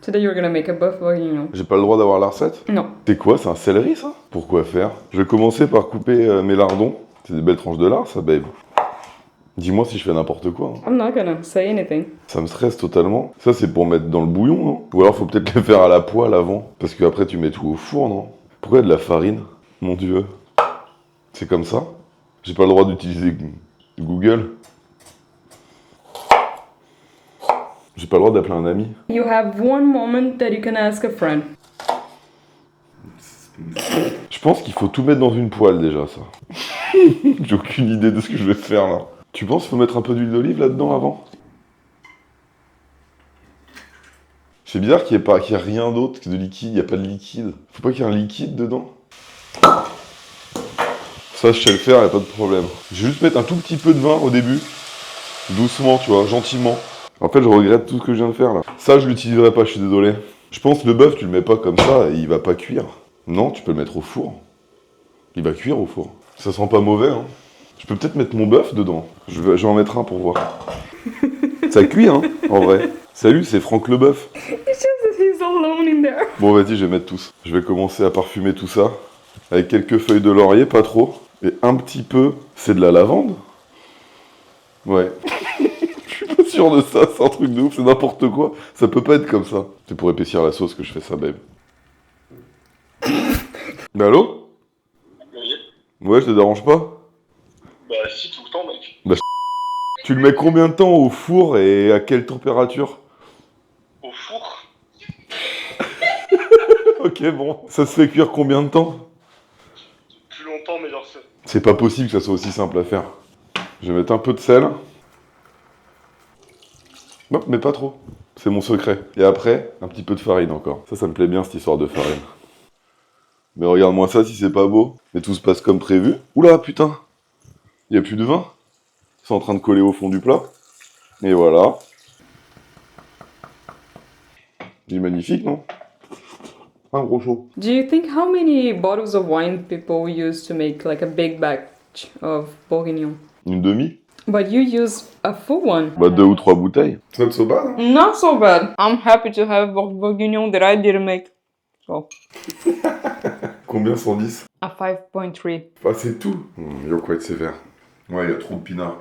Today you're gonna make a bœuf bourguignon. J'ai pas le droit d'avoir la recette? Non. C'est quoi? C'est un céleri, ça? Pourquoi faire? Je vais commencer par couper mes lardons. C'est des belles tranches de lard, ça, babe. Dis-moi si je fais n'importe quoi. Hein. I'm not gonna say anything. Ça me stresse totalement. Ça, c'est pour mettre dans le bouillon, non? Ou alors, faut peut-être le faire à la poêle avant. Parce qu'après, tu mets tout au four, non? Pourquoi il y a de la farine? Mon Dieu. C'est comme ça? J'ai pas le droit d'utiliser Google. J'ai pas le droit d'appeler un ami. You have one moment that you can ask a friend. Je pense qu'il faut tout mettre dans une poêle déjà, ça. J'ai aucune idée de ce que je vais faire là. Tu penses qu'il faut mettre un peu d'huile d'olive là-dedans avant? C'est bizarre qu'il n'y ait rien d'autre que de liquide, il n'y a pas de liquide. Faut pas qu'il y ait un liquide dedans? Ça, je sais le faire, il n'y a pas de problème. Je vais juste mettre un tout petit peu de vin au début. Doucement, tu vois, gentiment. En fait, je regrette tout ce que je viens de faire là. Ça, je l'utiliserai pas, je suis désolé. Je pense que le bœuf, tu le mets pas comme ça et il va pas cuire. Non, tu peux le mettre au four. Il va cuire au four. Ça sent pas mauvais, hein. Je peux peut-être mettre mon bœuf dedans. Je vais en mettre un pour voir. Ça cuit, hein, en vrai. Salut, c'est Franck Leboeuf. It's just that he's alone in there. Bon, vas-y, je vais mettre tous. Je vais commencer à parfumer tout ça. Avec quelques feuilles de laurier, pas trop. Et un petit peu... C'est de la lavande? Ouais. Je suis pas sûr de ça, c'est un truc de ouf, c'est n'importe quoi. Ça peut pas être comme ça. C'est pour épaissir la sauce que je fais ça, babe. Mais allô? Oui. Ouais, je te dérange pas? Bah si, tout le temps, mec. Tu le mets combien de temps au four et à quelle température? Au four? Ok, bon. Ça se fait cuire combien de temps? Plus longtemps, mais genre C'est pas possible que ça soit aussi simple à faire. Je vais mettre un peu de sel. Non, mais pas trop. C'est mon secret. Et après, un petit peu de farine encore. Ça me plaît bien, cette histoire de farine. Mais regarde-moi ça si c'est pas beau. Et tout se passe comme prévu. Oula, putain. Il y a plus de vin. C'est en train de coller au fond du plat. Et voilà. Il est magnifique, non? Un gros chaud. Do you think how many bottles of wine people use to make like a big batch of bourguignon? Une demi? But you use a full one. Bah 2 ou 3 bouteilles. C'est not so bad, hein? Not so bad. I'm happy to have bourguignon that I didn't make. So, Combien 110? a 5.3. Ah, c'est tout. You're quite sévère. Ouais, il y a trop de pinard.